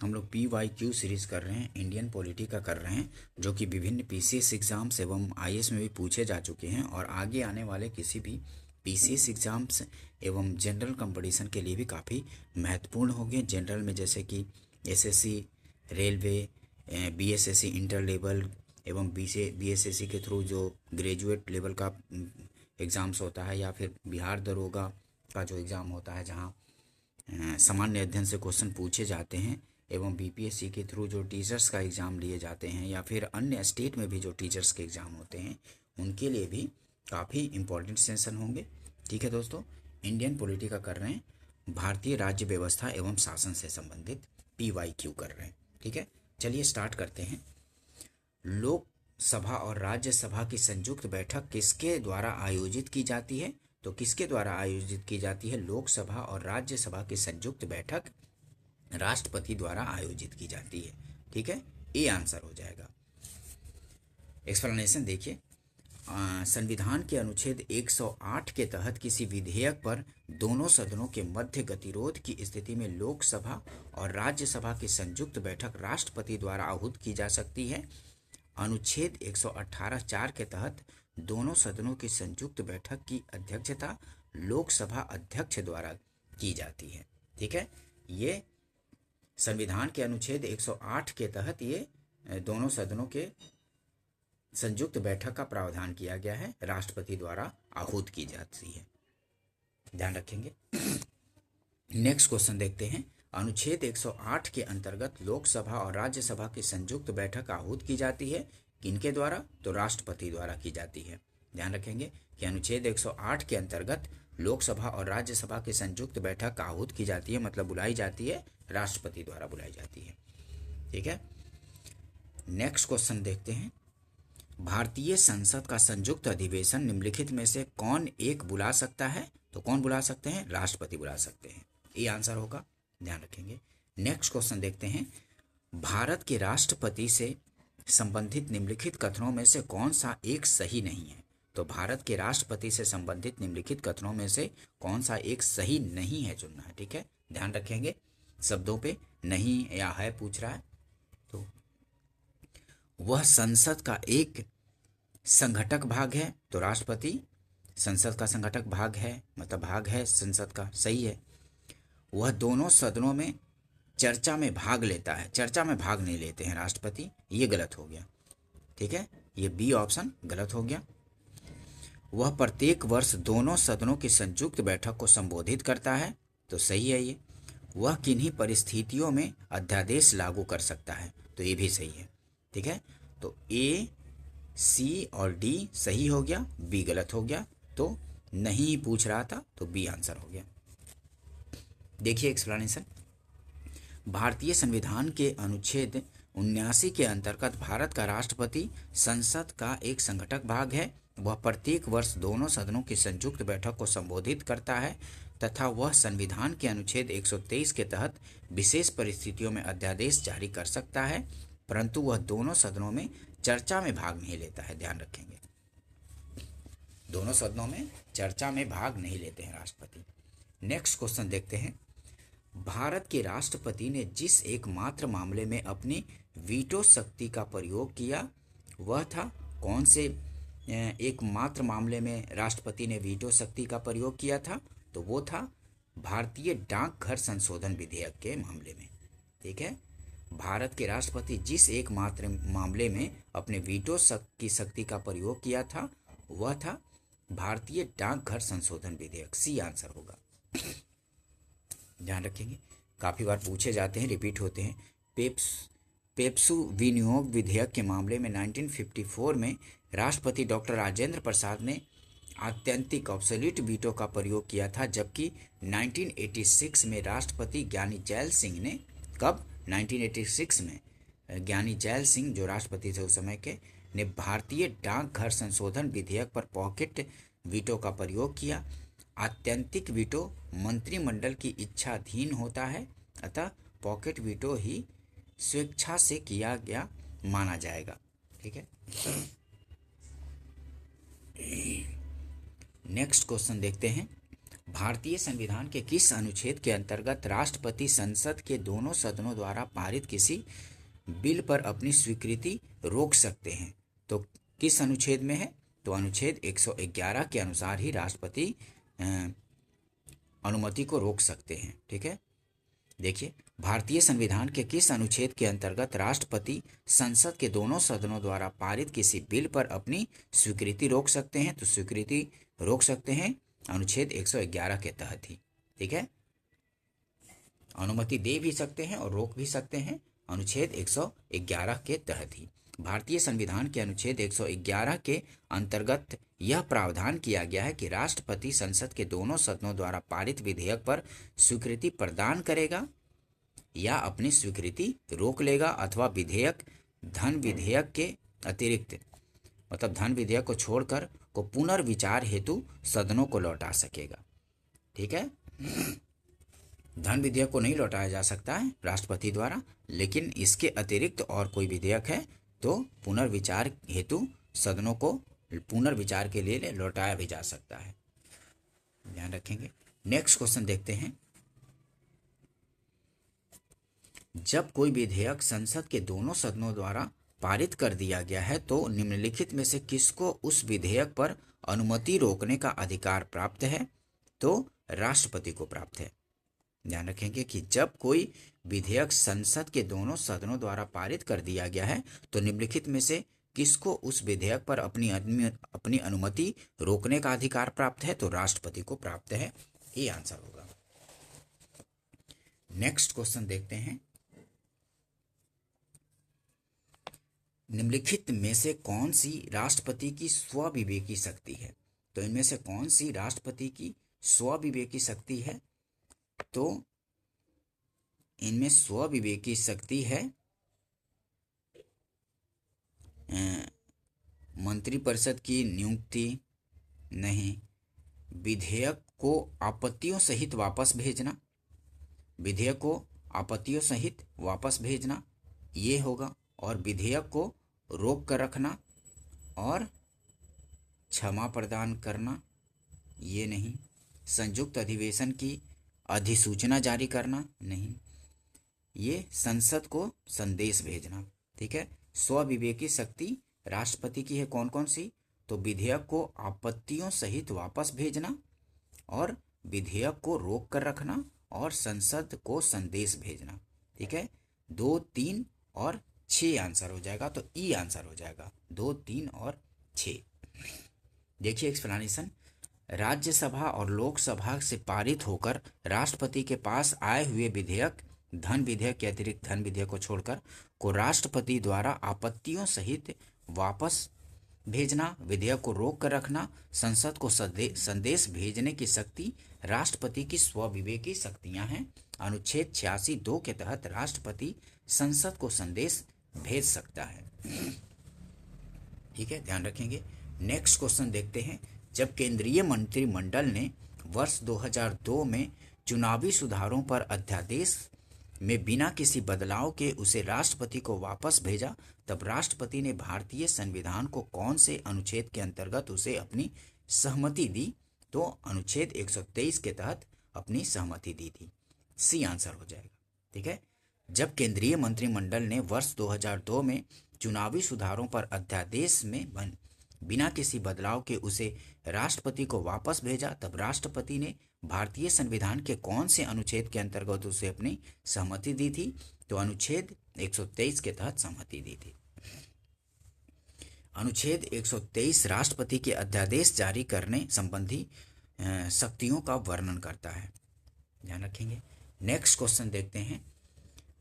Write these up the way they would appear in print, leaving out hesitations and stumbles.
हम लोग PYQ series कर रहे हैं, इंडियन पॉलिटी का कर रहे हैं, जो कि विभिन्न PCS एग्जाम्स एवं IAS में भी पूछे जा चुके हैं और आगे आने वाले किसी भी PCS एग्जाम्स एवं जनरल कंपटीशन के लिए भी काफ़ी महत्वपूर्ण होंगे। जनरल में जैसे कि SSC, railway, BSSC inter level एवं BSSC के थ्रू जो ग्रेजुएट लेवल का एग्ज़ाम्स होता है, या फिर बिहार दरोगा का जो एग्ज़ाम होता है जहाँ सामान्य अध्ययन से क्वेश्चन पूछे जाते हैं, एवं BPSC के थ्रू जो टीचर्स का एग्ज़ाम लिए जाते हैं, या फिर अन्य स्टेट में भी जो टीचर्स के एग्ज़ाम होते हैं, उनके लिए भी काफ़ी इम्पोर्टेंट सेशन होंगे। ठीक है दोस्तों, इंडियन पॉलिटी का कर रहे हैं, भारतीय राज्य व्यवस्था एवं शासन से संबंधित PYQ कर रहे हैं। ठीक है, चलिए स्टार्ट करते हैं। लोकसभा और राज्यसभा की संयुक्त बैठक किसके द्वारा आयोजित की जाती है? तो किसके द्वारा आयोजित की जाती है? लोकसभा और राज्यसभा की संयुक्त बैठक राष्ट्रपति द्वारा आयोजित की जाती है। ठीक है, ए आंसर हो जाएगा। एक्सप्लेनेशन देखिए, संविधान के अनुच्छेद 108 के तहत किसी विधेयक पर दोनों सदनों के मध्य गतिरोध की स्थिति में लोकसभा और राज्यसभा की संयुक्त बैठक राष्ट्रपति द्वारा आहूत की जा सकती है। अनुच्छेद 118(4) के तहत दोनों सदनों की संयुक्त बैठक की अध्यक्षता लोकसभा अध्यक्ष द्वारा की जाती है। ठीक है, ये संविधान के अनुच्छेद 108 के तहत ये दोनों सदनों के संयुक्त बैठक का प्रावधान किया गया है, राष्ट्रपति द्वारा आहूत की जाती है, ध्यान रखेंगे। नेक्स्ट क्वेश्चन देखते हैं। अनुच्छेद 108 के अंतर्गत लोकसभा और राज्यसभा की संयुक्त बैठक आहूत की जाती है, किनके द्वारा? तो राष्ट्रपति द्वारा की जाती है। ध्यान रखेंगे कि अनुच्छेद 108 के अंतर्गत लोकसभा और राज्यसभा की संयुक्त बैठक आहूत की जाती है, मतलब बुलाई जाती है, राष्ट्रपति द्वारा बुलाई जाती है। ठीक है, नेक्स्ट क्वेश्चन देखते हैं। भारतीय संसद का संयुक्त अधिवेशन निम्नलिखित में से कौन एक बुला सकता है? तो कौन बुला सकते हैं? राष्ट्रपति बुला सकते हैं, ये आंसर होगा, ध्यान रखेंगे। नेक्स्ट क्वेश्चन देखते हैं। भारत के राष्ट्रपति से संबंधित निम्नलिखित कथनों में से कौन सा एक सही नहीं है? तो भारत के राष्ट्रपति से संबंधित निम्नलिखित कथनों में से कौन सा एक सही नहीं है चुनना है। ठीक है, ध्यान रखेंगे, शब्दों पे नहीं या है पूछ रहा है। तो वह संसद का एक संघटक भाग है, तो राष्ट्रपति संसद का संघटक भाग है, मतलब भाग है संसद का, सही है। वह दोनों सदनों में चर्चा में भाग लेता है, चर्चा में भाग नहीं लेते हैं राष्ट्रपति, ये गलत हो गया। ठीक है, ये बी ऑप्शन गलत हो गया। वह प्रत्येक वर्ष दोनों सदनों की संयुक्त बैठक को संबोधित करता है, तो सही है ये। वह किन्हीं परिस्थितियों में अध्यादेश लागू कर सकता है, तो ये भी सही है। ठीक है, तो ए, सी और डी सही हो गया, बी गलत हो गया, तो नहीं पूछ रहा था, तो बी आंसर हो गया। देखिए एक्सप्लेनेशन। भारतीय संविधान के अनुच्छेद 79 के अंतर्गत भारत का राष्ट्रपति संसद का एक संघटक भाग है। वह प्रत्येक वर्ष दोनों सदनों की संयुक्त बैठक को संबोधित करता है तथा वह संविधान के अनुच्छेद 123 के तहत विशेष परिस्थितियों में अध्यादेश जारी कर सकता है, परंतु वह दोनों सदनों में चर्चा में भाग नहीं लेता है। ध्यान रखेंगे, दोनों सदनों में चर्चा में भाग नहीं लेते हैं राष्ट्रपति। नेक्स्ट क्वेश्चन देखते हैं। भारत के राष्ट्रपति ने जिस एकमात्र मामले में अपनी वीटो शक्ति का प्रयोग किया, वह था कौन से एकमात्र मामले में राष्ट्रपति ने वीटो शक्ति का प्रयोग किया था? तो वो था भारतीय डाकघर संशोधन विधेयक के मामले में। ठीक है, भारत के राष्ट्रपति जिस एकमात्र मामले में अपने वीटो की शक्ति का प्रयोग किया था, वह था भारतीय डाकघर संशोधन विधेयक, सी आंसर होगा। ध्यान रखेंगे, काफ़ी बार पूछे जाते हैं, रिपीट होते हैं। पेप्सू विनियोग विधेयक के मामले में 1954 में राष्ट्रपति डॉक्टर राजेंद्र प्रसाद ने आत्यंतिक ऑब्सोल्यूट वीटो का प्रयोग किया था, जबकि 1986 में राष्ट्रपति ज्ञानी जैल सिंह ने, कब? 1986 में ज्ञानी जैल सिंह जो राष्ट्रपति थे उस समय के, ने भारतीय डाकघर संशोधन विधेयक पर पॉकेट वीटो का प्रयोग किया। आत्यंतिक वीटो मंत्रिमंडल की इच्छाधीन होता है, अतः पॉकेट वीटो ही स्वेच्छा से किया गया माना जाएगा। ठीक है, नेक्स्ट क्वेश्चन देखते हैं। भारतीय संविधान के किस अनुच्छेद के अंतर्गत राष्ट्रपति संसद के दोनों सदनों द्वारा पारित किसी बिल पर अपनी स्वीकृति रोक सकते हैं? तो किस अनुच्छेद में है? तो अनुच्छेद 111 के अनुसार ही राष्ट्रपति अनुमति को रोक सकते हैं। ठीक है, देखिए, भारतीय संविधान के किस अनुच्छेद के अंतर्गत राष्ट्रपति संसद के दोनों सदनों द्वारा पारित किसी बिल पर अपनी स्वीकृति रोक सकते हैं? तो स्वीकृति रोक सकते हैं अनुच्छेद 111 के तहत ही। ठीक है, अनुमति दे भी सकते हैं और रोक भी सकते हैं अनुच्छेद 111 के तहत ही। भारतीय संविधान के अनुच्छेद 111 के अंतर्गत यह प्रावधान किया गया है कि राष्ट्रपति संसद के दोनों सदनों द्वारा पारित विधेयक पर स्वीकृति प्रदान करेगा या अपनी स्वीकृति रोक लेगा, अथवा विधेयक धन विधेयक के अतिरिक्त, मतलब धन विधेयक को छोड़कर, को पुनर्विचार हेतु सदनों को लौटा सकेगा। ठीक है, धन विधेयक को नहीं लौटाया जा सकता है राष्ट्रपति द्वारा, लेकिन इसके अतिरिक्त और कोई विधेयक है तो पुनर्विचार हेतु सदनों को पुनर्विचार के लिए लौटाया भी जा सकता है, ध्यान रखेंगे। नेक्स्ट क्वेश्चन देखते हैं। जब कोई विधेयक संसद के दोनों सदनों द्वारा पारित कर दिया गया है तो निम्नलिखित में से किसको उस विधेयक पर अनुमति रोकने का अधिकार प्राप्त है? तो राष्ट्रपति को प्राप्त है। ध्यान रखेंगे कि जब कोई विधेयक संसद के दोनों सदनों द्वारा पारित कर दिया गया है तो निम्नलिखित में से किसको उस विधेयक पर अपनी अनुमति रोकने का अधिकार प्राप्त है? तो राष्ट्रपति को प्राप्त है, ये आंसर होगा। नेक्स्ट क्वेश्चन देखते हैं। निम्नलिखित में से कौन सी राष्ट्रपति की स्वविवेकी शक्ति है? तो इनमें से कौन सी राष्ट्रपति की स्वविवेकी शक्ति है? तो इनमें स्वविवेकी शक्ति है मंत्रिपरिषद की नियुक्ति नहीं, विधेयक को आपत्तियों सहित वापस भेजना, विधेयक को आपत्तियों सहित वापस भेजना ये होगा, और विधेयक को रोक कर रखना और क्षमा प्रदान करना ये नहीं, संयुक्त अधिवेशन की अधिसूचना जारी करना नहीं, ये संसद को संदेश भेजना। ठीक है, स्वविवेकी शक्ति राष्ट्रपति की है कौन कौन सी? तो विधेयक को आपत्तियों सहित वापस भेजना और विधेयक को रोक कर रखना और संसद को संदेश भेजना। ठीक है, 2, 3 और 6 आंसर हो जाएगा, तो ई आंसर हो जाएगा 2, 3 और 6। देखिए एक्सप्लेनेशन। राज्यसभा और लोकसभा से पारित होकर राष्ट्रपति के पास आए हुए विधेयक, धन विधेयक के अतिरिक्त धन विधेयक को छोड़कर, को राष्ट्रपति द्वारा आपत्तियों सहित वापस भेजना, विधेयक को रोक कर रखना, संसद को संदेश भेजने की शक्ति राष्ट्रपति की स्वविवेकी शक्तियां हैं। अनुच्छेद 86(2) के तहत राष्ट्रपति संसद को संदेश भेज सकता है। ठीक है, ध्यान रखेंगे। नेक्स्ट क्वेश्चन देखते हैं। जब केंद्रीय मंत्रिमंडल ने वर्ष 2002 में चुनावी सुधारों पर अध्यादेश में बिना किसी बदलाव के उसे राष्ट्रपति को वापस भेजा, तब राष्ट्रपति ने भारतीय संविधान को कौन से अनुच्छेद के अंतर्गत उसे अपनी सहमति दी? तो अनुच्छेद 123 के तहत अपनी सहमति दी थी। सी आंसर हो जाएगा। ठीक है, जब केंद्रीय मंत्रिमंडल ने वर्ष 2002 में चुनावी सुधारों पर अध्यादेश में बिना किसी बदलाव के उसे राष्ट्रपति को वापस भेजा, तब राष्ट्रपति ने भारतीय संविधान के कौन से अनुच्छेद के अंतर्गत उसे अपनी सहमति दी थी? तो अनुच्छेद 123 के तहत सहमति दी थी। अनुच्छेद 123 राष्ट्रपति के अध्यादेश जारी करने संबंधी शक्तियों का वर्णन करता है, ध्यान रखेंगे। नेक्स्ट क्वेश्चन देखते हैं।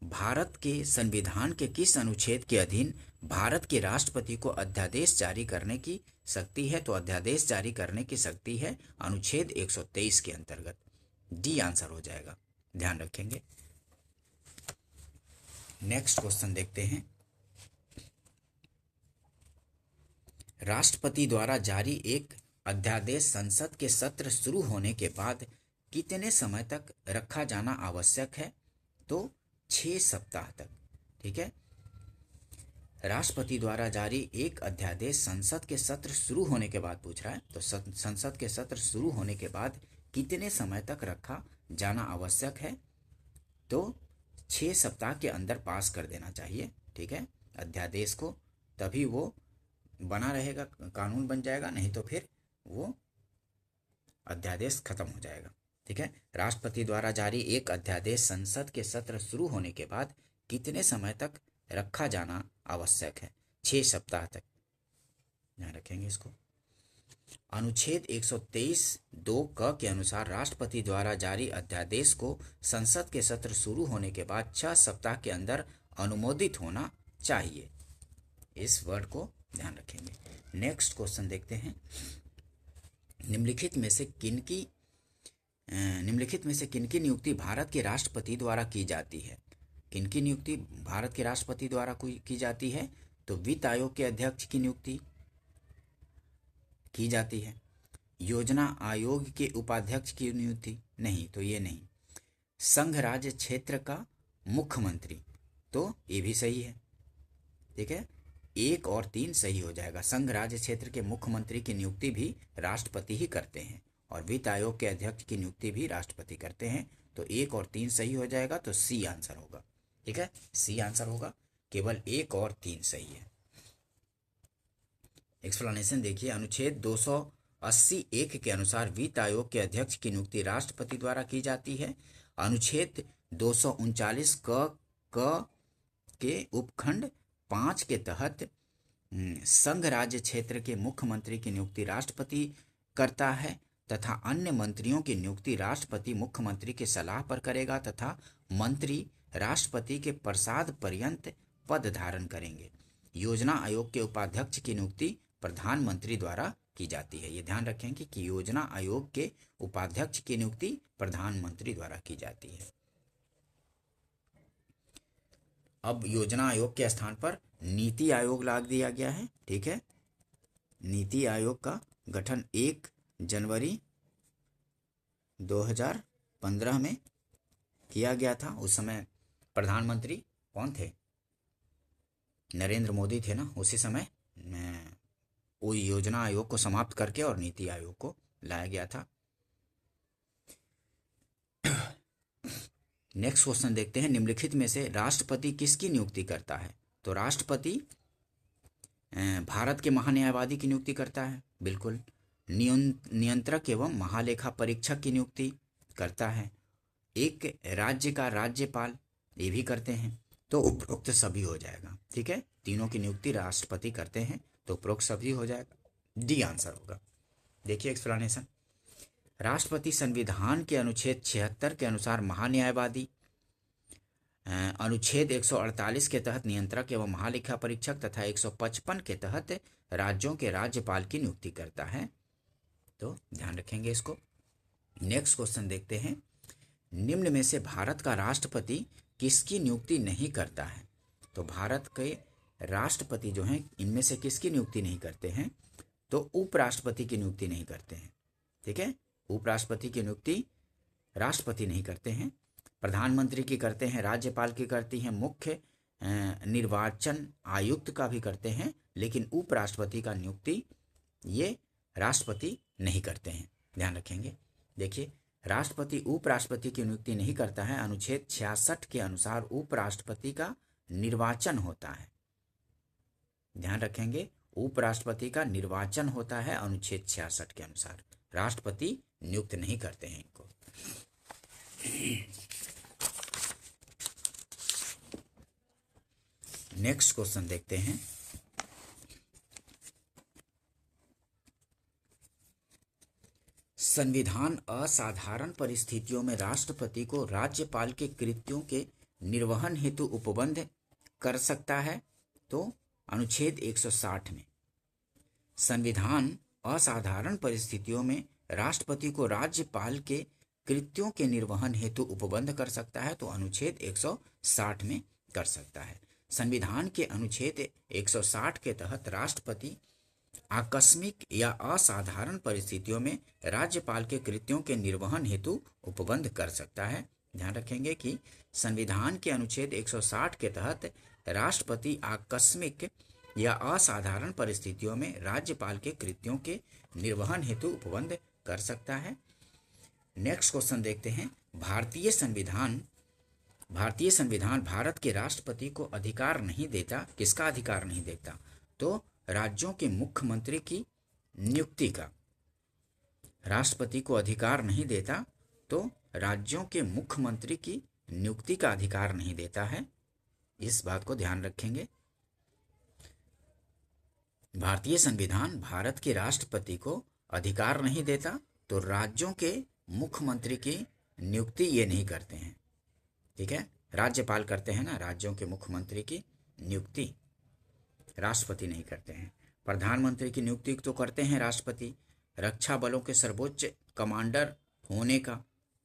भारत के संविधान के किस अनुच्छेद के अधीन भारत के राष्ट्रपति को अध्यादेश जारी करने की शक्ति है? तो अध्यादेश जारी करने की शक्ति है अनुच्छेद 123 के अंतर्गत। डी आंसर हो जाएगा, ध्यान रखेंगे। नेक्स्ट क्वेश्चन देखते हैं। राष्ट्रपति द्वारा जारी एक अध्यादेश संसद के सत्र शुरू होने के बाद कितने समय तक रखा जाना आवश्यक है? तो 6 सप्ताह तक। ठीक है, राष्ट्रपति द्वारा जारी एक अध्यादेश संसद के सत्र शुरू होने के बाद पूछ रहा है, तो संसद के सत्र शुरू होने के बाद कितने समय तक रखा जाना आवश्यक है? तो 6 सप्ताह के अंदर पास कर देना चाहिए, ठीक है, अध्यादेश को, तभी वो बना रहेगा, कानून बन जाएगा, नहीं तो फिर वो अध्यादेश खत्म हो जाएगा, ठीक है। राष्ट्रपति द्वारा जारी एक अध्यादेश संसद के सत्र शुरू होने के बाद कितने समय तक रखा जाना आवश्यक है? 6 सप्ताह तक, ध्यान रखेंगे इसको। अनुच्छेद 123(2) क के अनुसार राष्ट्रपति द्वारा जारी अध्यादेश को संसद के सत्र शुरू होने के बाद 6 सप्ताह के अंदर अनुमोदित होना चाहिए। इस वर्ड को ध्यान रखेंगे। नेक्स्ट क्वेश्चन देखते हैं। निम्नलिखित में से किनकी नियुक्ति भारत के राष्ट्रपति द्वारा की जाती है? किनकी नियुक्ति भारत के राष्ट्रपति द्वारा की जाती है? तो वित्त आयोग के अध्यक्ष की नियुक्ति की जाती है। योजना आयोग के उपाध्यक्ष की नियुक्ति नहीं, तो ये नहीं। संघ राज्य क्षेत्र का मुख्यमंत्री, तो ये भी सही है, ठीक है, 1 और 3 सही हो जाएगा। संघ राज्य क्षेत्र के मुख्यमंत्री की नियुक्ति भी राष्ट्रपति ही करते हैं और वित्त आयोग के अध्यक्ष की नियुक्ति भी राष्ट्रपति करते हैं, तो 1 और 3 सही हो जाएगा, तो सी आंसर होगा, ठीक है, सी आंसर होगा। केवल 1 और 3 सही है। एक्सप्लेनेशन देखिए। अनुच्छेद 280(1) के अनुसार वित्त आयोग के अध्यक्ष की नियुक्ति राष्ट्रपति द्वारा की जाती है। अनुच्छेद 239 क के उपखंड 5 के तहत संघ राज्य क्षेत्र के मुख्यमंत्री की नियुक्ति राष्ट्रपति करता है तथा अन्य मंत्रियों की नियुक्ति राष्ट्रपति मुख्यमंत्री के सलाह पर करेगा तथा मंत्री राष्ट्रपति के प्रसाद पर्यंत पद धारण करेंगे। योजना आयोग के उपाध्यक्ष की नियुक्ति प्रधानमंत्री द्वारा की जाती है। ये ध्यान रखेंगे कि योजना आयोग के उपाध्यक्ष की नियुक्ति प्रधानमंत्री द्वारा की जाती है। अब योजना आयोग के स्थान पर नीति आयोग ला दिया गया है, ठीक है। नीति आयोग का गठन 1 जनवरी 2015 में किया गया था। उस समय प्रधानमंत्री कौन थे? नरेंद्र मोदी थे ना। उसी समय वो योजना आयोग को समाप्त करके और नीति आयोग को लाया गया था। नेक्स्ट क्वेश्चन देखते हैं। निम्नलिखित में से राष्ट्रपति किसकी नियुक्ति करता है? तो राष्ट्रपति भारत के महान्यायवादी की नियुक्ति करता है, बिल्कुल। नियंत्रक एवं महालेखा परीक्षक की नियुक्ति करता है। एक राज्य का राज्यपाल, ये भी करते हैं। तो उपरोक्त सभी हो जाएगा, ठीक है। तीनों की नियुक्ति राष्ट्रपति करते हैं, तो उपरोक्त सभी हो जाएगा। डी आंसर होगा। देखिए एक्सप्लेनेशन। राष्ट्रपति संविधान के अनुच्छेद 76 के अनुसार महान्यायवादी, अनुच्छेद 148 के तहत नियंत्रक एवं महालेखा परीक्षक तथा 155 के तहत राज्यों के राज्यपाल की नियुक्ति करता है, तो ध्यान रखेंगे इसको। नेक्स्ट क्वेश्चन देखते हैं। निम्न में से भारत का राष्ट्रपति किसकी नियुक्ति नहीं करता है? तो भारत के राष्ट्रपति जो हैं, इनमें से किसकी नियुक्ति नहीं करते हैं? तो उपराष्ट्रपति की नियुक्ति नहीं करते हैं, ठीक है। उपराष्ट्रपति की नियुक्ति राष्ट्रपति नहीं करते हैं। प्रधानमंत्री की करते हैं, राज्यपाल की करती हैं, मुख्य निर्वाचन आयुक्त का भी करते हैं, लेकिन उपराष्ट्रपति का नियुक्ति ये राष्ट्रपति नहीं करते हैं, ध्यान रखेंगे। देखिए, राष्ट्रपति उपराष्ट्रपति की नियुक्ति नहीं करता है। अनुच्छेद 66 के अनुसार उपराष्ट्रपति का निर्वाचन होता है, ध्यान रखेंगे। उपराष्ट्रपति का निर्वाचन होता है अनुच्छेद 66 के अनुसार। राष्ट्रपति नियुक्त नहीं करते हैं इनको। नेक्स्ट क्वेश्चन देखते हैं। संविधान असाधारण परिस्थितियों में राष्ट्रपति को राज्यपाल के कृत्यों के निर्वहन हेतु उपबंध कर सकता है। तो अनुच्छेद 160 में संविधान असाधारण परिस्थितियों में राष्ट्रपति को राज्यपाल के कृत्यों के निर्वहन हेतु उपबंध कर सकता है, तो अनुच्छेद 160 में कर सकता है। संविधान के अनुच्छेद 160 के तहत राष्ट्रपति आकस्मिक या असाधारण परिस्थितियों में राज्यपाल के कृत्यों के निर्वहन हेतु उपबंध कर सकता है। ध्यान रखेंगे कि संविधान के अनुच्छेद 160 के तहत राष्ट्रपति आकस्मिक या असाधारण परिस्थितियों में राज्यपाल के कृत्यों के निर्वहन हेतु उपबंध कर सकता है। नेक्स्ट क्वेश्चन देखते हैं। भारतीय संविधान भारत के राष्ट्रपति को अधिकार नहीं देता, किसका अधिकार नहीं देता? तो राज्यों के मुख्यमंत्री की नियुक्ति का। राष्ट्रपति को अधिकार नहीं देता तो राज्यों के मुख्यमंत्री की नियुक्ति का अधिकार नहीं देता है। इस बात को ध्यान रखेंगे। भारतीय संविधान भारत के राष्ट्रपति को अधिकार नहीं देता तो राज्यों के मुख्यमंत्री की नियुक्ति ये नहीं करते हैं। ठीक है, राज्यपाल करते हैं ना, राज्यों के मुख्यमंत्री की नियुक्ति राष्ट्रपति नहीं करते हैं। प्रधानमंत्री की नियुक्ति तो करते हैं राष्ट्रपति। रक्षा बलों के सर्वोच्च कमांडर होने का,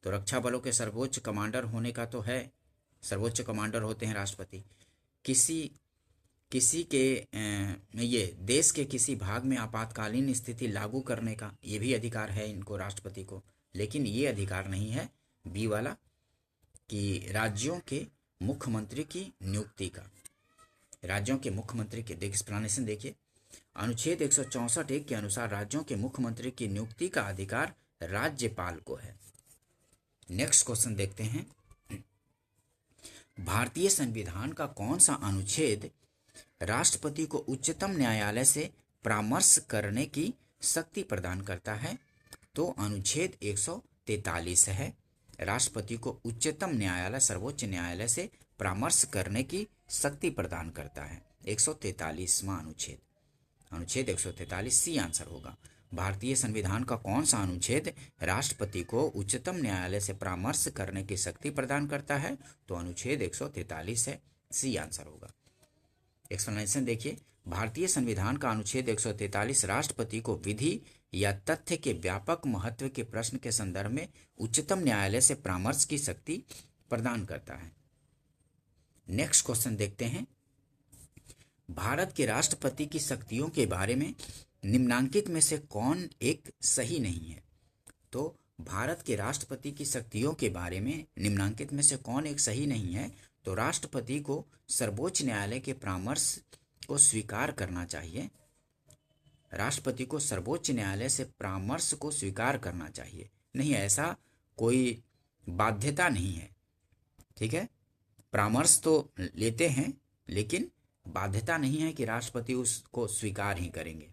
तो रक्षा बलों के सर्वोच्च कमांडर होने का तो है, सर्वोच्च कमांडर होते हैं राष्ट्रपति। किसी के ये देश के किसी भाग में आपातकालीन स्थिति लागू करने का ये भी अधिकार है इनको, राष्ट्रपति को। लेकिन ये अधिकार नहीं है बी वाला कि राज्यों के मुख्यमंत्री की नियुक्ति का। राज्यों के मुख्यमंत्री के एक्सप्लेनेशन देखिए। अनुच्छेद 164(1) के अनुसार राज्यों के मुख्यमंत्री की नियुक्ति का अधिकार राज्यपाल को है। नेक्स्ट क्वेश्चन देखते हैं। भारतीय संविधान का कौन सा अनुच्छेद राष्ट्रपति को उच्चतम न्यायालय से परामर्श करने की शक्ति प्रदान करता है? तो अनुच्छेद 143 है। राष्ट्रपति को उच्चतम न्यायालय, सर्वोच्च न्यायालय से परामर्श करने की शक्ति प्रदान करता है। 143वां अनुच्छेद, अनुच्छेद 143 सी आंसर होगा। भारतीय संविधान का कौन सा अनुच्छेद राष्ट्रपति को उच्चतम न्यायालय से परामर्श करने की शक्ति प्रदान करता है? तो अनुच्छेद 143 है, सी आंसर होगा। एक्सप्लेनेशन देखिए। भारतीय संविधान का अनुच्छेद 143 राष्ट्रपति को विधि या तथ्य के व्यापक महत्व के प्रश्न के संदर्भ में उच्चतम न्यायालय से परामर्श की शक्ति प्रदान करता है। नेक्स्ट क्वेश्चन देखते हैं। भारत के राष्ट्रपति की शक्तियों के बारे में निम्नांकित में से कौन एक सही नहीं है? तो भारत के राष्ट्रपति की शक्तियों के बारे में निम्नांकित में से कौन एक सही नहीं है? तो राष्ट्रपति को सर्वोच्च न्यायालय के परामर्श को स्वीकार करना चाहिए। राष्ट्रपति को सर्वोच्च न्यायालय से परामर्श को स्वीकार करना चाहिए। नहीं, ऐसा कोई बाध्यता नहीं है। ठीक है, परामर्श तो लेते हैं लेकिन बाध्यता नहीं है कि राष्ट्रपति उसको स्वीकार ही करेंगे।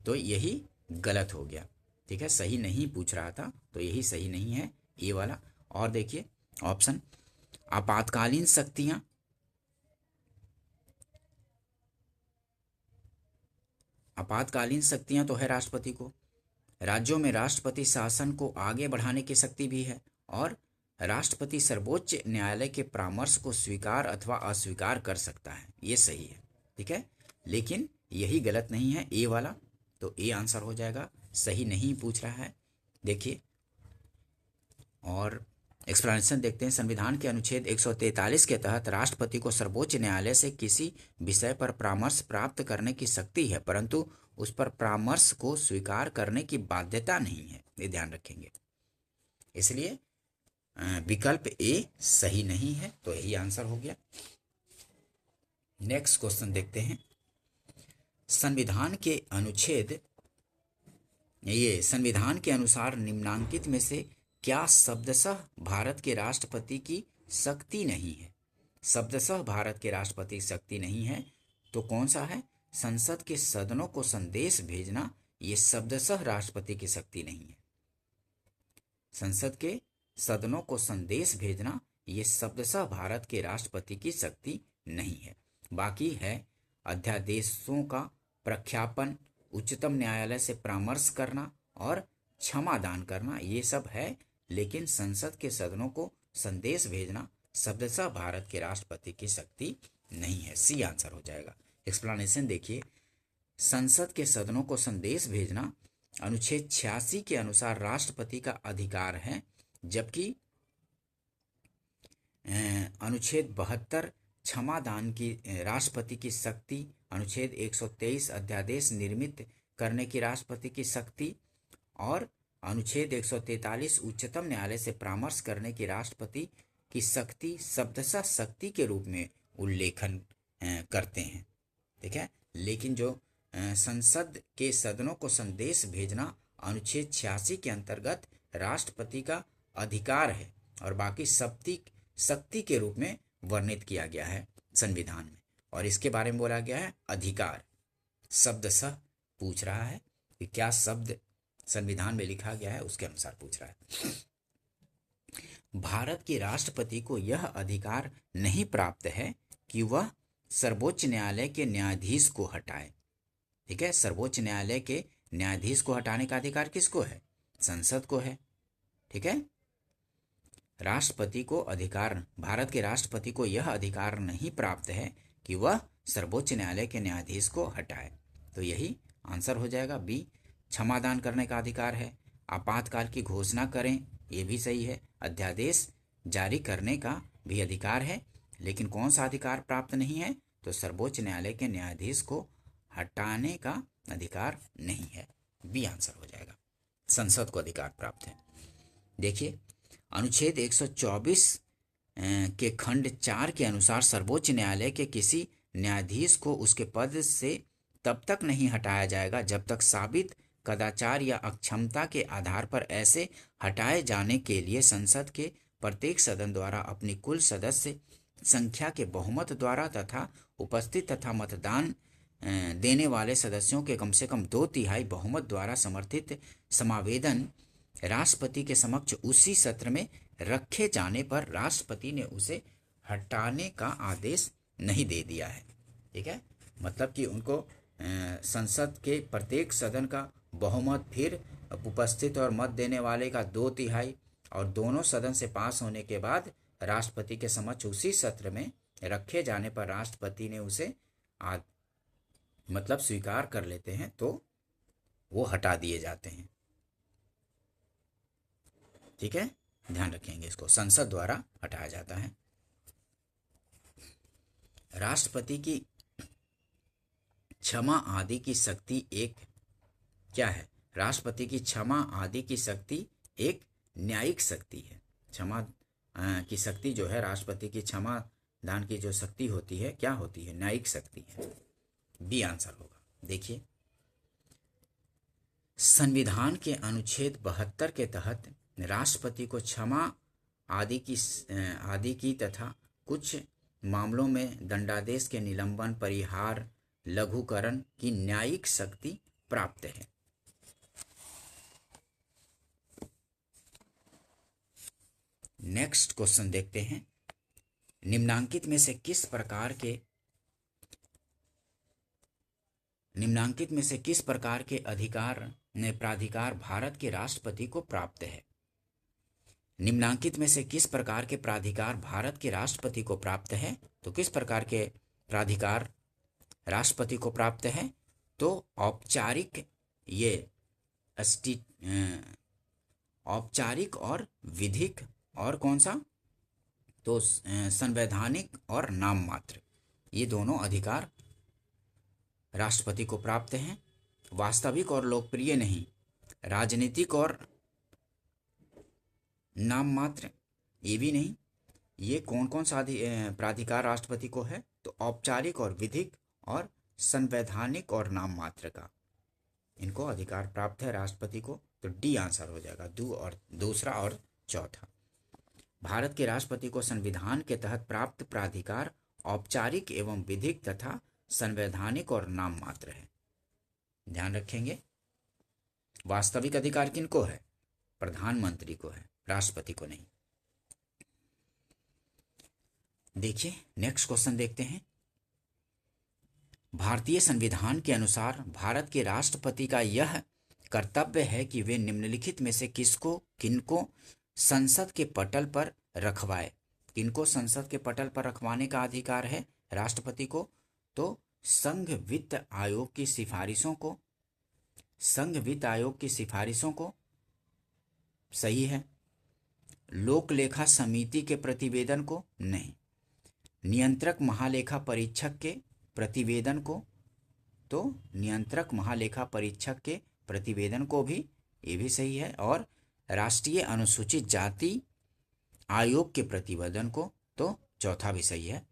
तो यही गलत हो गया। ठीक है, सही नहीं पूछ रहा था तो यही सही नहीं है, ये वाला। और देखिए ऑप्शन, आपातकालीन शक्तियां, आपातकालीन शक्तियां तो है राष्ट्रपति को। राज्यों में राष्ट्रपति शासन को आगे बढ़ाने की शक्ति भी है और राष्ट्रपति सर्वोच्च न्यायालय के परामर्श को स्वीकार अथवा अस्वीकार कर सकता है। ये सही है। ठीक है, लेकिन यही गलत नहीं है, ए वाला। तो ए आंसर हो जाएगा, सही नहीं पूछ रहा है। देखिए और एक्सप्लेनेशन देखते हैं। संविधान के अनुच्छेद 143 के तहत राष्ट्रपति को सर्वोच्च न्यायालय से किसी विषय पर परामर्श प्राप्त करने की शक्ति है, परंतु उस पर परामर्श को स्वीकार करने की बाध्यता नहीं है। ये ध्यान रखेंगे। इसलिए विकल्प ए सही नहीं है, तो यही आंसर हो गया। नेक्स्ट क्वेश्चन देखते हैं। संविधान के अनुसार निम्नांकित में से क्या शब्दशः भारत के राष्ट्रपति की शक्ति नहीं है? शब्दशः भारत के राष्ट्रपति की शक्ति नहीं है तो कौन सा है? संसद के सदनों को संदेश भेजना, ये शब्दशः राष्ट्रपति की शक्ति नहीं है। संसद के सदनों को संदेश भेजना, ये शब्दशः भारत के राष्ट्रपति की शक्ति नहीं है। बाकी है अध्यादेशों का प्रख्यापन, उच्चतम न्यायालय से परामर्श करना और क्षमा दान करना, ये सब है। लेकिन संसद के सदनों को संदेश भेजना शब्दशः भारत के राष्ट्रपति की शक्ति नहीं है, सी आंसर हो जाएगा। एक्सप्लेनेशन देखिए। संसद के सदनों को संदेश भेजना अनुच्छेद 86 के अनुसार राष्ट्रपति का अधिकार है, जबकि अनुच्छेद 72 क्षमा दान की राष्ट्रपति की शक्ति, अनुच्छेद 123 अध्यादेश निर्मित करने की राष्ट्रपति की शक्ति और अनुच्छेद 143 उच्चतम न्यायालय से परामर्श करने की राष्ट्रपति की शक्ति शब्दशः शक्ति के रूप में उल्लेखन करते हैं। ठीक है, लेकिन जो संसद के सदनों को संदेश भेजना अनुच्छेद 86 के अंतर्गत राष्ट्रपति का अधिकार है और बाकी शक्ति के रूप में वर्णित किया गया है संविधान में। और इसके बारे में बोला गया है अधिकार। शब्द सह पूछ रहा है कि क्या शब्द संविधान में लिखा गया है, उसके अनुसार पूछ रहा है। भारत के राष्ट्रपति को यह अधिकार नहीं प्राप्त है कि वह सर्वोच्च न्यायालय के न्यायाधीश को हटाए। ठीक है, सर्वोच्च न्यायालय के न्यायाधीश को हटाने का अधिकार किसको है? संसद को है। ठीक है, राष्ट्रपति को अधिकार, भारत के राष्ट्रपति को यह अधिकार नहीं प्राप्त है कि वह सर्वोच्च न्यायालय के न्यायाधीश को हटाए। तो यही आंसर हो जाएगा बी। क्षमादान करने का अधिकार है, आपातकाल की घोषणा करें, ये भी सही है। अध्यादेश जारी करने का भी अधिकार है, लेकिन कौन सा अधिकार प्राप्त नहीं है? तो सर्वोच्च न्यायालय के न्यायाधीश को हटाने का अधिकार नहीं है। बी आंसर हो जाएगा। संसद को अधिकार प्राप्त है। देखिए, अनुच्छेद 124 के खंड 4 के अनुसार सर्वोच्च न्यायालय के किसी न्यायाधीश को उसके पद से तब तक नहीं हटाया जाएगा जब तक साबित कदाचार या अक्षमता के आधार पर ऐसे हटाए जाने के लिए संसद के प्रत्येक सदन द्वारा अपनी कुल सदस्य संख्या के बहुमत द्वारा तथा उपस्थित तथा मतदान देने वाले सदस्यों के कम से कम 2/3 बहुमत द्वारा समर्थित समावेदन राष्ट्रपति के समक्ष उसी सत्र में रखे जाने पर राष्ट्रपति ने उसे हटाने का आदेश नहीं दे दिया है। ठीक है, मतलब कि उनको संसद के प्रत्येक सदन का बहुमत, फिर उपस्थित और मत देने वाले का 2/3 और दोनों सदन से पास होने के बाद राष्ट्रपति के समक्ष उसी सत्र में रखे जाने पर राष्ट्रपति ने उसे मतलब स्वीकार कर लेते हैं तो वो हटा दिए जाते हैं। ठीक है, ध्यान रखेंगे इसको, संसद द्वारा हटाया जाता है। राष्ट्रपति की क्षमा आदि की शक्ति एक क्या है? राष्ट्रपति की क्षमा आदि की शक्ति एक न्यायिक शक्ति है। क्षमा की शक्ति जो है, राष्ट्रपति की क्षमा दान की जो शक्ति होती है, क्या होती है? न्यायिक शक्ति है। बी आंसर होगा। देखिए, संविधान के अनुच्छेद 72 के तहत राष्ट्रपति को क्षमा आदि की तथा कुछ मामलों में दंडादेश के निलंबन, परिहार, लघुकरण की न्यायिक शक्ति प्राप्त है। नेक्स्ट क्वेश्चन देखते हैं। निम्नांकित में से किस प्रकार के प्राधिकार भारत के राष्ट्रपति को प्राप्त है? निम्नांकित में से किस प्रकार के प्राधिकार भारत के राष्ट्रपति को प्राप्त है? तो किस प्रकार के प्राधिकार राष्ट्रपति को प्राप्त है? तो औपचारिक और विधिक, और कौन सा? तो संवैधानिक और नाम मात्र, ये दोनों अधिकार राष्ट्रपति को प्राप्त हैं। वास्तविक और लोकप्रिय नहीं, राजनीतिक और नाम मात्र, ये भी नहीं। ये कौन कौन सा प्राधिकार राष्ट्रपति को है? तो औपचारिक और विधिक और संवैधानिक और नाम मात्र का, इनको अधिकार प्राप्त है राष्ट्रपति को। तो डी आंसर हो जाएगा, दूसरा और चौथा। भारत के राष्ट्रपति को संविधान के तहत प्राप्त प्राधिकार औपचारिक एवं विधिक तथा संवैधानिक और नाम मात्र है। ध्यान रखेंगे, वास्तविक अधिकार किनको है? प्रधानमंत्री को है, राष्ट्रपति को नहीं। देखिए, नेक्स्ट क्वेश्चन देखते हैं। भारतीय संविधान के अनुसार भारत के राष्ट्रपति का यह कर्तव्य है कि वे निम्नलिखित में से किनको संसद के पटल पर रखवाए। किनको संसद के पटल पर रखवाने का अधिकार है राष्ट्रपति को? तो संघ वित्त आयोग की सिफारिशों को सही है। लोक लेखा समिति के प्रतिवेदन को नहीं। नियंत्रक महालेखा परीक्षक के प्रतिवेदन को, तो नियंत्रक महालेखा परीक्षक के प्रतिवेदन को भी, ये भी सही है। और राष्ट्रीय अनुसूचित जाति आयोग के प्रतिवेदन को, तो चौथा भी सही है।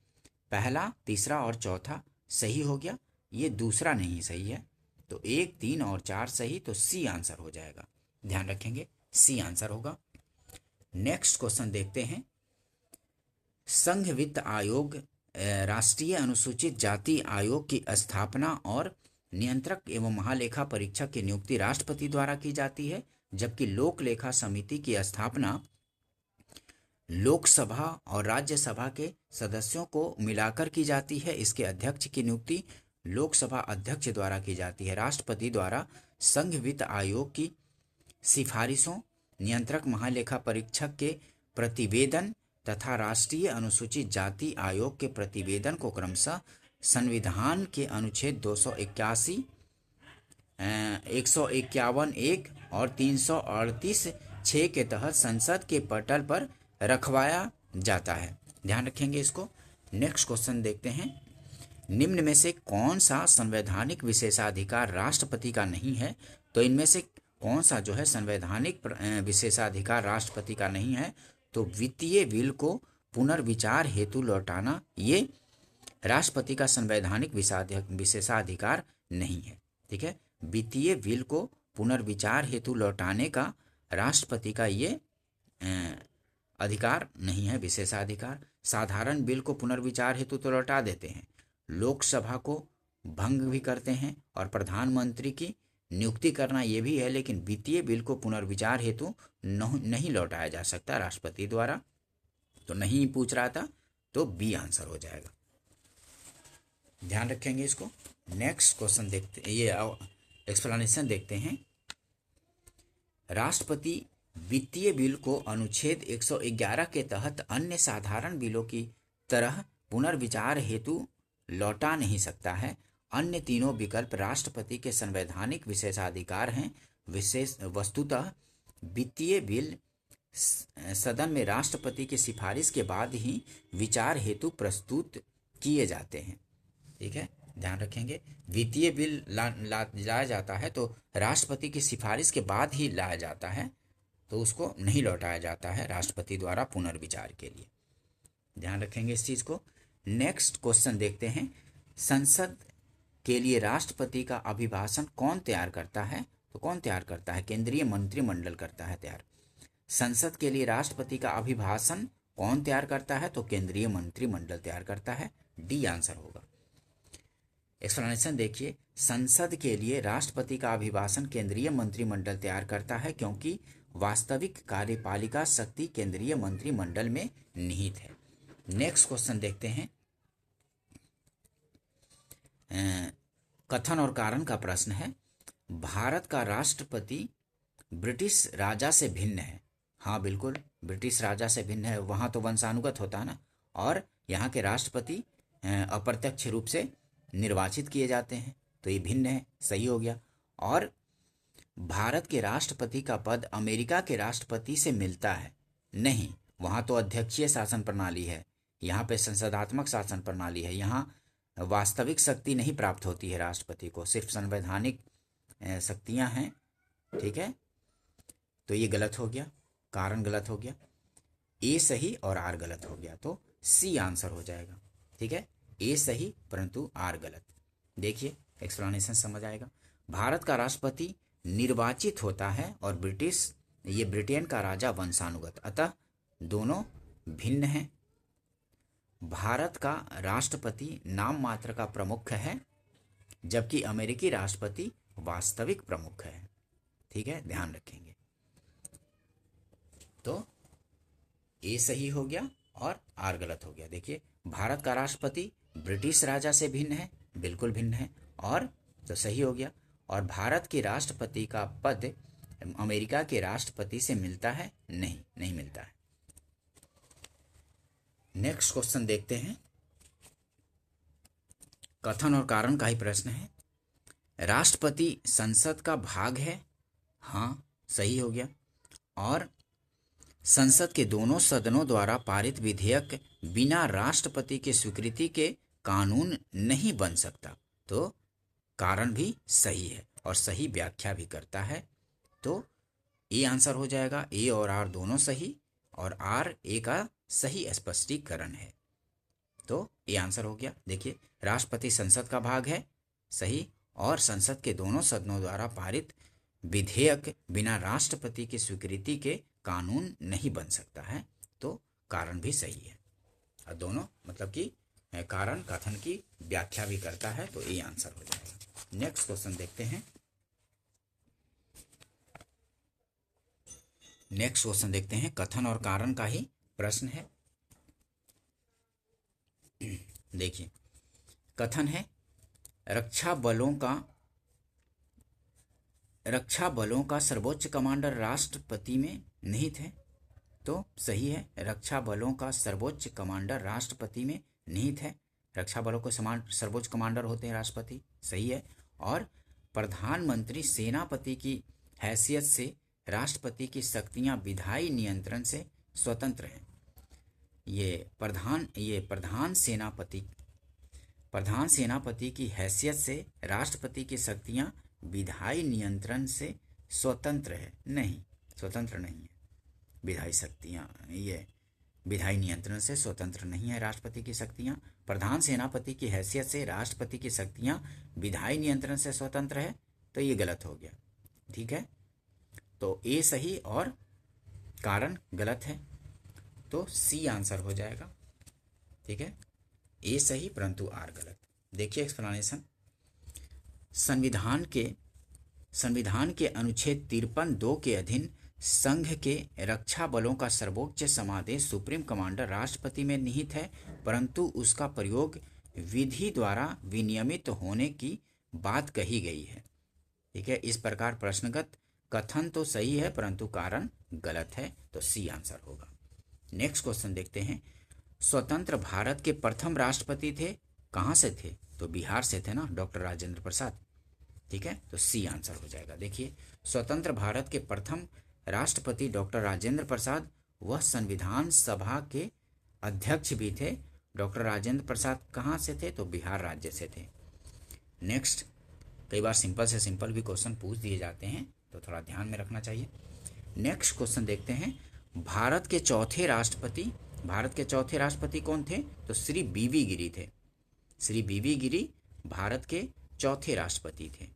पहला, तीसरा और चौथा सही हो गया, ये दूसरा नहीं सही है। तो 1, 3 और 4 सही, तो सी आंसर हो जाएगा। ध्यान रखेंगे, सी आंसर होगा। नेक्स्ट क्वेश्चन देखते हैं। संघ वित्त आयोग राष्ट्रीय अनुसूचित जाति आयोग की स्थापना और नियंत्रक एवं महालेखा परीक्षक की नियुक्ति राष्ट्रपति द्वारा की जाती है, जबकि लोक लेखा समिति की स्थापना लोकसभा और राज्यसभा के सदस्यों को मिलाकर की जाती है। इसके अध्यक्ष की नियुक्ति लोकसभा अध्यक्ष द्वारा की जाती है। राष्ट्रपति द्वारा संघ वित्त आयोग की सिफारिशों, नियंत्रक महालेखा परीक्षक के प्रतिवेदन तथा राष्ट्रीय अनुसूचित जाति आयोग के प्रतिवेदन को क्रमशः संविधान के अनुच्छेद 281, 151(1) और 338(6) के तहत संसद के पटल पर रखवाया जाता है। ध्यान रखेंगे इसको। नेक्स्ट क्वेश्चन देखते हैं। निम्न में से कौन सा संवैधानिक विशेषाधिकार राष्ट्रपति का नहीं है? तो इनमें से कौन सा जो है संवैधानिक विशेषाधिकार राष्ट्रपति का नहीं है? तो वित्तीय बिल को पुनर्विचार हेतु लौटाना, ये राष्ट्रपति का संवैधानिक विशेषाधिकार नहीं है। ठीक है, वित्तीय बिल को पुनर्विचार हेतु लौटाने का राष्ट्रपति का ये अधिकार नहीं है, विशेषाधिकार। साधारण बिल को पुनर्विचार हेतु तो लौटा देते हैं, लोकसभा को भंग भी करते हैं और प्रधानमंत्री की नियुक्ति करना ये भी है, लेकिन वित्तीय बिल को पुनर्विचार हेतु नहीं लौटाया जा सकता राष्ट्रपति द्वारा। तो नहीं पूछ रहा था, तो बी आंसर हो जाएगा। ध्यान रखेंगे इसको। नेक्स्ट क्वेश्चन देखते, ये एक्सप्लेनेशन देखते हैं। राष्ट्रपति वित्तीय बिल को अनुच्छेद 111 के तहत अन्य साधारण बिलों की तरह पुनर्विचार हेतु लौटा नहीं सकता है। अन्य तीनों विकल्प राष्ट्रपति के संवैधानिक विशेषाधिकार हैं। वस्तुतः वित्तीय बिल सदन में राष्ट्रपति की सिफारिश के बाद ही विचार हेतु प्रस्तुत किए जाते हैं। ठीक है, ध्यान रखेंगे। वित्तीय बिल लाया जाता है तो राष्ट्रपति की सिफारिश के बाद ही लाया जाता है, तो उसको नहीं लौटाया जाता है राष्ट्रपति द्वारा पुनर्विचार के लिए। ध्यान रखेंगे इस चीज़ को। नेक्स्ट क्वेश्चन देखते हैं। संसद के लिए राष्ट्रपति का अभिभाषण कौन तैयार करता है? तो कौन तैयार करता है? केंद्रीय मंत्रिमंडल करता है तैयार। संसद के लिए राष्ट्रपति का अभिभाषण कौन तैयार करता है? तो केंद्रीय मंत्रिमंडल तैयार करता है। डी आंसर होगा। एक्सप्लेनेशन देखिए। संसद के लिए राष्ट्रपति का अभिभाषण केंद्रीय मंत्रिमंडल तैयार करता है, क्योंकि वास्तविक कार्यपालिका शक्ति केंद्रीय मंत्रिमंडल में निहित है। नेक्स्ट क्वेश्चन देखते हैं। कथन और कारण का प्रश्न है। भारत का राष्ट्रपति ब्रिटिश राजा से भिन्न है। हाँ बिल्कुल, ब्रिटिश राजा से भिन्न है। वहाँ तो वंशानुगत होता है ना, और यहाँ के राष्ट्रपति अप्रत्यक्ष रूप से निर्वाचित किए जाते हैं, तो ये भिन्न है, सही हो गया। और भारत के राष्ट्रपति का पद अमेरिका के राष्ट्रपति से मिलता है नहीं, वहाँ तो अध्यक्षीय शासन प्रणाली है, यहाँ पे संसदात्मक शासन प्रणाली है। यहाँ वास्तविक शक्ति नहीं प्राप्त होती है राष्ट्रपति को, सिर्फ संवैधानिक शक्तियाँ हैं। ठीक है, तो ये गलत हो गया, कारण गलत हो गया। ए सही और आर गलत हो गया, तो सी आंसर हो जाएगा। ठीक है, ए सही परंतु आर गलत। देखिए एक्सप्लेनेशन समझ आएगा। भारत का राष्ट्रपति निर्वाचित होता है और ब्रिटेन का राजा वंशानुगत, अतः दोनों भिन्न हैं। भारत का राष्ट्रपति नाम मात्र का प्रमुख है, जबकि अमेरिकी राष्ट्रपति वास्तविक प्रमुख है। ठीक है, ध्यान रखेंगे। तो ए सही हो गया और आर गलत हो गया। देखिए, भारत का राष्ट्रपति ब्रिटिश राजा से भिन्न है, बिल्कुल भिन्न है, और तो सही हो गया। और भारत के राष्ट्रपति का पद अमेरिका के राष्ट्रपति से मिलता है नहीं मिलता है। नेक्स्ट क्वेश्चन देखते हैं। कथन और कारण का ही प्रश्न है। राष्ट्रपति संसद का भाग है। हाँ सही हो गया। और संसद के दोनों सदनों द्वारा पारित विधेयक बिना राष्ट्रपति की स्वीकृति के कानून नहीं बन सकता, तो कारण भी सही है और सही व्याख्या भी करता है। तो ए आंसर हो जाएगा। ए और आर दोनों सही, और आर ए का सही स्पष्टीकरण है, तो ए आंसर हो गया। देखिए, राष्ट्रपति संसद का भाग है, सही, और संसद के दोनों सदनों द्वारा पारित विधेयक बिना राष्ट्रपति की स्वीकृति के कानून नहीं बन सकता है, तो कारण भी सही है। और दोनों मतलब कि कारण कथन की व्याख्या भी करता है, तो ये आंसर हो जाएगा। नेक्स्ट क्वेश्चन देखते हैं। नेक्स्ट क्वेश्चन देखते हैं, कथन और कारण का ही प्रश्न है। देखिए, कथन है रक्षा बलों का सर्वोच्च कमांडर राष्ट्रपति में निहित है, तो सही है। रक्षा बलों का सर्वोच्च कमांडर राष्ट्रपति में निहित है। रक्षा बलों के समान सर्वोच्च कमांडर होते हैं राष्ट्रपति, सही है। और प्रधानमंत्री सेनापति की हैसियत से राष्ट्रपति की शक्तियां विधायी नियंत्रण से स्वतंत्र हैं। ये प्रधान सेनापति की हैसियत से राष्ट्रपति की शक्तियां विधायी नियंत्रण से स्वतंत्र है, नहीं, स्वतंत्र नहीं है। विधायी शक्तियां, ये विधायी नियंत्रण से स्वतंत्र नहीं है राष्ट्रपति की शक्तियां। प्रधान सेनापति की हैसियत से राष्ट्रपति की शक्तियां विधायी नियंत्रण से स्वतंत्र है, तो ये गलत हो गया। ठीक है, तो ए सही और कारण गलत है, तो सी आंसर हो जाएगा। ठीक है, ए सही परंतु आर गलत। देखिए एक्सप्लेनेशन। संविधान के अनुच्छेद 53(2) के अधीन संघ के रक्षा बलों का सर्वोच्च समादेश सुप्रीम कमांडर राष्ट्रपति में निहित है, परंतु उसका प्रयोग विधि द्वारा विनियमित होने की बात कही गई है। ठीक है, इस प्रकार प्रश्नगत कथन तो सही है परंतु कारण गलत है, तो सी आंसर होगा। नेक्स्ट क्वेश्चन देखते हैं। स्वतंत्र भारत के प्रथम राष्ट्रपति थे, कहाँ से थे? तो बिहार से थे ना, डॉक्टर राजेंद्र प्रसाद। ठीक है, तो सी आंसर हो जाएगा। देखिए, स्वतंत्र भारत के प्रथम राष्ट्रपति डॉक्टर राजेंद्र प्रसाद, वह संविधान सभा के अध्यक्ष भी थे। डॉक्टर राजेंद्र प्रसाद कहाँ से थे? तो बिहार राज्य से थे। नेक्स्ट, कई बार सिंपल से सिंपल भी क्वेश्चन पूछ दिए जाते हैं, तो थोड़ा ध्यान में रखना चाहिए। नेक्स्ट क्वेश्चन देखते हैं। भारत के चौथे राष्ट्रपति कौन थे? तो श्री बीवी गिरी थे। श्री बीवी गिरी भारत के चौथे राष्ट्रपति थे।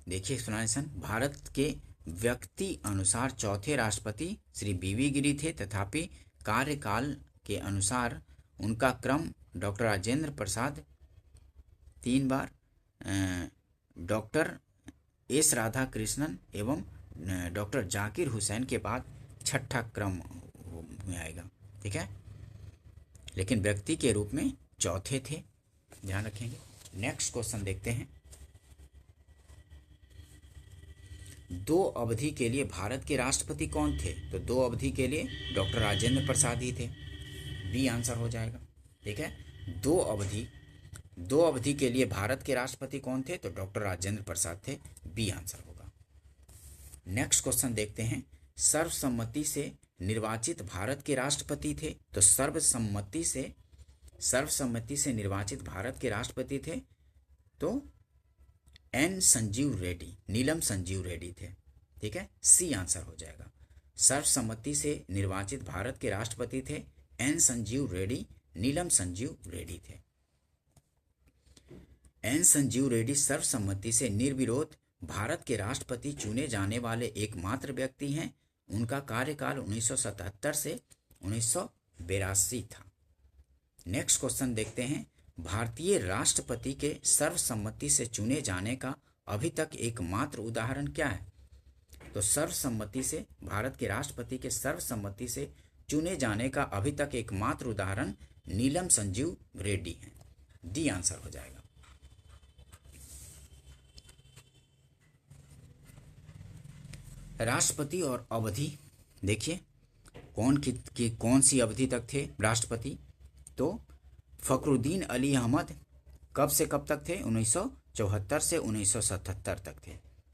देखिए एक्सप्लेनेशन। भारत के व्यक्ति अनुसार चौथे राष्ट्रपति श्री बीवी गिरी थे, तथापि कार्यकाल के अनुसार उनका क्रम डॉक्टर राजेंद्र प्रसाद 3 बार, डॉक्टर एस राधाकृष्णन एवं डॉक्टर जाकिर हुसैन के बाद छठा क्रम में आएगा। ठीक है, लेकिन व्यक्ति के रूप में चौथे थे, ध्यान रखेंगे। नेक्स्ट क्वेश्चन देखते हैं। 2 अवधि के लिए भारत के राष्ट्रपति कौन थे? तो 2 अवधि के लिए डॉक्टर राजेंद्र प्रसाद ही थे, बी आंसर हो जाएगा। ठीक है, 2 अवधि के लिए भारत के राष्ट्रपति कौन थे? तो डॉक्टर राजेंद्र प्रसाद थे, बी आंसर होगा। नेक्स्ट क्वेश्चन देखते हैं। सर्वसम्मति से निर्वाचित भारत के राष्ट्रपति थे, तो सर्वसम्मति से निर्वाचित भारत के राष्ट्रपति थे, तो नीलम संजीव रेड्डी थे। ठीक है, सी आंसर हो जाएगा। सर्वसम्मति से निर्वाचित भारत के राष्ट्रपति थे नीलम संजीव रेड्डी थे। एन संजीव रेड्डी सर्वसम्मति से निर्विरोध भारत के राष्ट्रपति चुने जाने वाले एकमात्र व्यक्ति हैं। उनका कार्यकाल 1977 से 1982 था। नेक्स्ट क्वेश्चन देखते हैं। भारतीय राष्ट्रपति के सर्वसम्मति से चुने जाने का अभी तक एकमात्र उदाहरण क्या है? तो सर्वसम्मति से भारत के राष्ट्रपति के सर्वसम्मति से चुने जाने का अभी तक एकमात्र उदाहरण नीलम संजीव रेड्डी है, डी आंसर हो जाएगा। राष्ट्रपति और अवधि देखिए, कौन सी अवधि तक थे राष्ट्रपति? तो फखरुद्दीन अली अहमद कब से कब तक थे? 1974 से 1977 तक थे।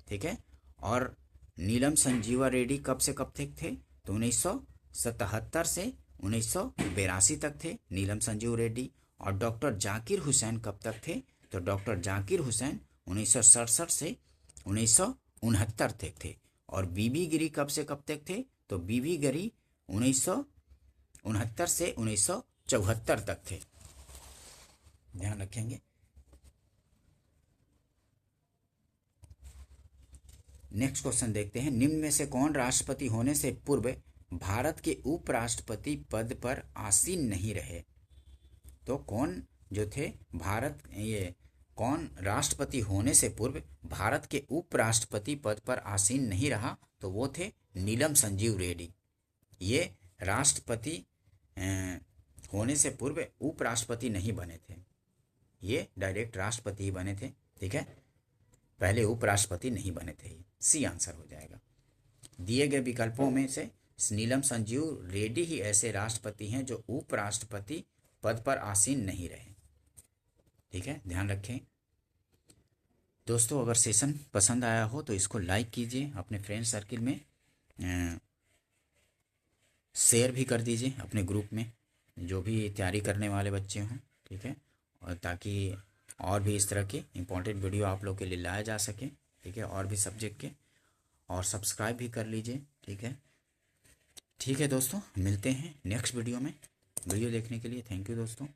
ठीक है, और नीलम संजीवा रेड्डी कब से कब तक थे? तो 1977 से 1982 तक थे नीलम संजीव रेड्डी। और डॉक्टर जाकिर हुसैन कब तक थे? तो डॉक्टर जाकिर हुसैन 1967 से 1969 तक थे। और बीबी गिरी कब से कब तक थे? तो बीबी गिरी 1969 से 1974 तक थे, ध्यान रखेंगे। नेक्स्ट क्वेश्चन देखते हैं, निम्न में से कौन राष्ट्रपति होने से पूर्व भारत के उपराष्ट्रपति पद पर आसीन नहीं रहे? तो कौन जो थे भारत ये कौन राष्ट्रपति होने से पूर्व भारत के उपराष्ट्रपति पद पर आसीन नहीं रहा? तो वो थे नीलम संजीव रेड्डी। ये राष्ट्रपति होने से पूर्व उपराष्ट्रपति नहीं बने थे, ये डायरेक्ट राष्ट्रपति ही बने थे। ठीक है, पहले उपराष्ट्रपति नहीं बने थे। सी आंसर हो जाएगा। दिए गए विकल्पों में से नीलम संजीव रेड्डी ही ऐसे राष्ट्रपति हैं जो उपराष्ट्रपति पद पर आसीन नहीं रहे। ठीक है, ध्यान रखें दोस्तों। अगर सेशन पसंद आया हो तो इसको लाइक कीजिए, अपने फ्रेंड सर्किल में शेयर भी कर दीजिए, अपने ग्रुप में जो भी तैयारी करने वाले बच्चे हों। ठीक है, और ताकि और भी इस तरह के इम्पोर्टेंट वीडियो आप लोग के लिए लाया जा सके। ठीक है, और भी सब्जेक्ट के, और सब्सक्राइब भी कर लीजिए। ठीक है दोस्तों, मिलते हैं नेक्स्ट वीडियो में। वीडियो देखने के लिए थैंक यू दोस्तों।